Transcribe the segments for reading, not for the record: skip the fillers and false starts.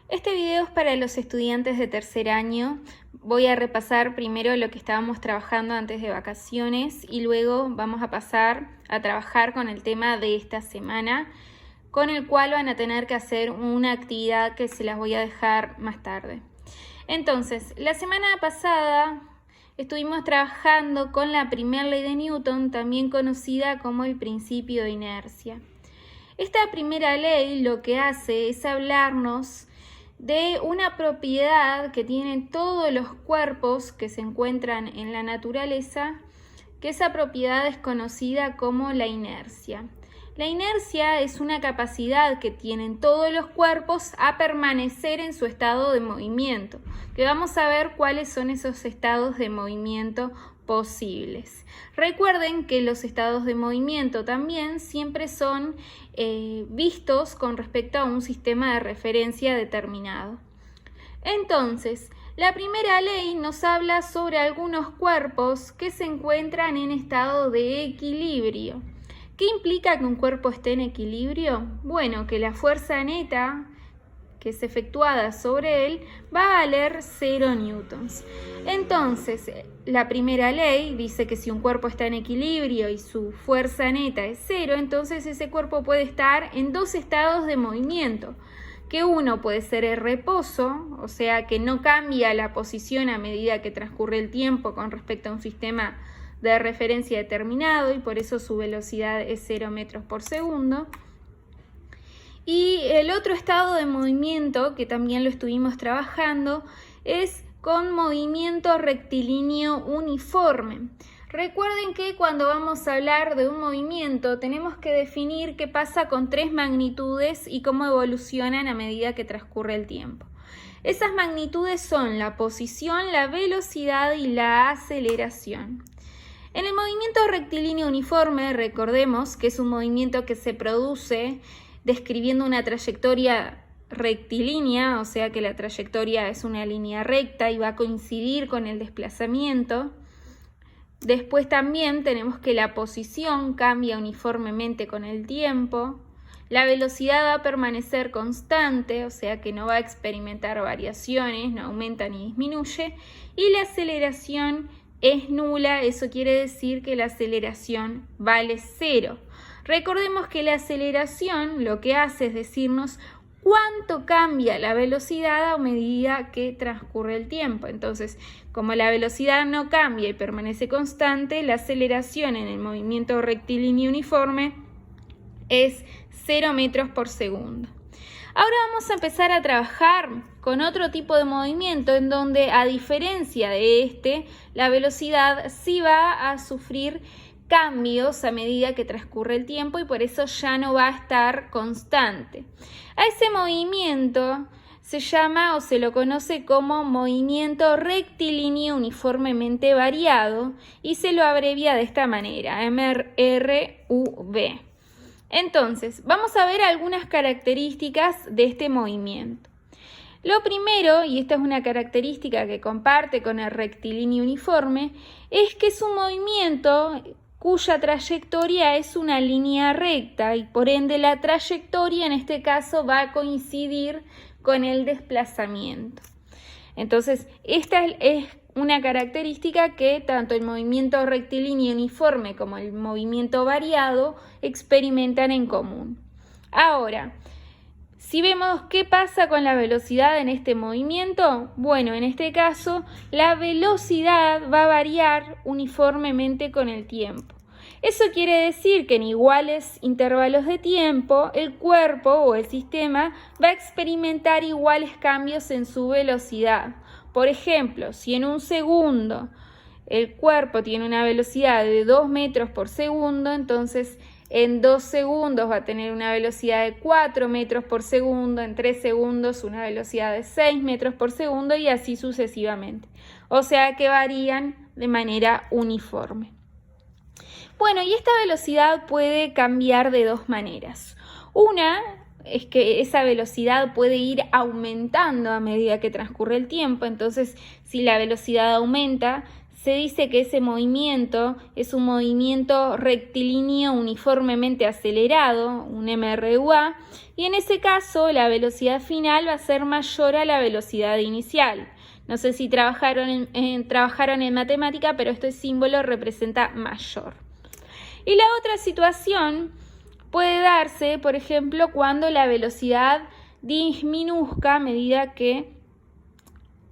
Este video es para los estudiantes de tercer año. Voy a repasar primero lo que estábamos trabajando antes de vacaciones y luego vamos a pasar a trabajar con el tema de esta semana, con el cual van a tener que hacer una actividad que se las voy a dejar más tarde. Entonces, la semana pasada estuvimos trabajando con la primera ley de Newton, también conocida como el principio de inercia. Esta primera ley lo que hace es hablarnos de una propiedad que tienen todos los cuerpos que se encuentran en la naturaleza, que esa propiedad es conocida como la inercia. La inercia es una capacidad que tienen todos los cuerpos a permanecer en su estado de movimiento, que vamos a ver cuáles son esos estados de movimiento posibles. Recuerden que los estados de movimiento también siempre son vistos con respecto a un sistema de referencia determinado. Entonces, la primera ley nos habla sobre algunos cuerpos que se encuentran en estado de equilibrio. ¿Qué implica que un cuerpo esté en equilibrio? Bueno, que la fuerza neta que es efectuada sobre él va a valer 0 newtons. Entonces, la primera ley dice que si un cuerpo está en equilibrio y su fuerza neta es 0, entonces ese cuerpo puede estar en dos estados de movimiento, que uno puede ser el reposo, o sea que no cambia la posición a medida que transcurre el tiempo con respecto a un sistema de referencia determinado y por eso su velocidad es 0 metros por segundo. Y el otro estado de movimiento, que también lo estuvimos trabajando, es con movimiento rectilíneo uniforme. Recuerden que cuando vamos a hablar de un movimiento tenemos que definir qué pasa con tres magnitudes y cómo evolucionan a medida que transcurre el tiempo. Esas magnitudes son la posición, la velocidad y la aceleración. En el movimiento rectilíneo uniforme, recordemos que es un movimiento que se produce describiendo una trayectoria rectilínea, o sea que la trayectoria es una línea recta y va a coincidir con el desplazamiento. Después también tenemos que la posición cambia uniformemente con el tiempo. La velocidad va a permanecer constante, o sea que no va a experimentar variaciones, no aumenta ni disminuye. Y la aceleración es nula, eso quiere decir que la aceleración vale 0. Recordemos que la aceleración lo que hace es decirnos cuánto cambia la velocidad a medida que transcurre el tiempo. Entonces, como la velocidad no cambia y permanece constante, la aceleración en el movimiento rectilíneo uniforme es 0 metros por segundo. Ahora vamos a empezar a trabajar con otro tipo de movimiento en donde, a diferencia de la velocidad sí va a sufrir cambios a medida que transcurre el tiempo y por eso ya no va a estar constante. A ese movimiento se llama o se lo conoce como movimiento rectilíneo uniformemente variado y se lo abrevia de esta manera, MRV. Entonces, vamos a ver algunas características de este movimiento. Lo primero, y esta es una característica que comparte con el rectilíneo uniforme, es que es un movimiento cuya trayectoria es una línea recta y por ende la trayectoria en este caso va a coincidir con el desplazamiento. Entonces, esta es una característica que tanto el movimiento rectilíneo uniforme como el movimiento variado experimentan en común. Ahora, si vemos qué pasa con la velocidad en este movimiento, bueno, en este caso la velocidad va a variar uniformemente con el tiempo. Eso quiere decir que en iguales intervalos de tiempo el cuerpo o el sistema va a experimentar iguales cambios en su velocidad. Por ejemplo, si en un segundo el cuerpo tiene una velocidad de 2 metros por segundo, entonces en 2 segundos va a tener una velocidad de 4 metros por segundo, en 3 segundos una velocidad de 6 metros por segundo y así sucesivamente. O sea que varían de manera uniforme. Bueno, y esta velocidad puede cambiar de dos maneras. Una es que esa velocidad puede ir aumentando a medida que transcurre el tiempo, entonces si la velocidad aumenta, se dice que ese movimiento es un movimiento rectilíneo uniformemente acelerado, un MRUA, y en ese caso la velocidad final va a ser mayor a la velocidad inicial. No sé si trabajaron en matemática, pero este símbolo representa mayor. Y la otra situación puede darse, por ejemplo, cuando la velocidad disminuzca a medida que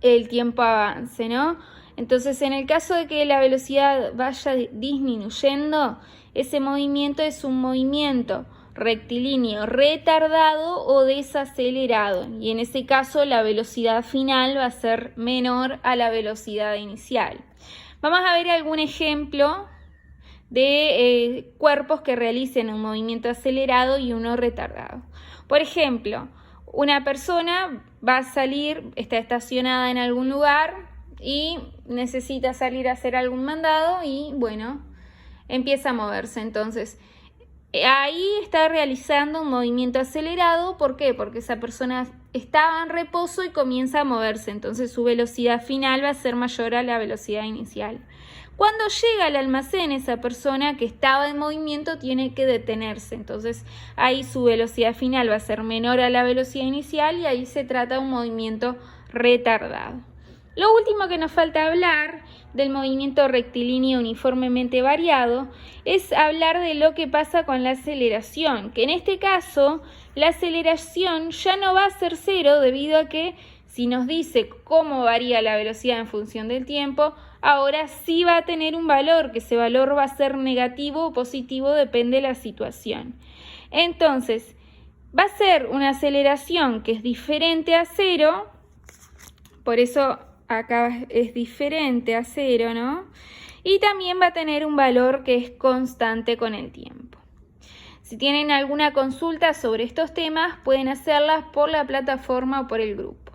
el tiempo avance, ¿no? Entonces, en el caso de que la velocidad vaya disminuyendo, ese movimiento es un movimiento rectilíneo retardado o desacelerado, y en ese caso la velocidad final va a ser menor a la velocidad inicial. Vamos a ver algún ejemplo de cuerpos que realicen un movimiento acelerado y uno retardado. Por ejemplo, una persona va a salir, está estacionada en algún lugar y necesita salir a hacer algún mandado y bueno, empieza a moverse. Entonces, ahí está realizando un movimiento acelerado. ¿Por qué? Porque esa persona estaba en reposo y comienza a moverse. Entonces su velocidad final va a ser mayor a la velocidad inicial. Cuando llega al almacén, esa persona que estaba en movimiento tiene que detenerse. Entonces ahí su velocidad final va a ser menor a la velocidad inicial y ahí se trata de un movimiento retardado. Lo último que nos falta hablar del movimiento rectilíneo uniformemente variado es hablar de lo que pasa con la aceleración, que en este caso la aceleración ya no va a ser cero debido a que si nos dice cómo varía la velocidad en función del tiempo, ahora sí va a tener un valor, que ese valor va a ser negativo o positivo, depende de la situación. Entonces, va a ser una aceleración que es diferente a cero, por eso acá es diferente a cero, ¿no? Y también va a tener un valor que es constante con el tiempo. Si tienen alguna consulta sobre estos temas, pueden hacerlas por la plataforma o por el grupo.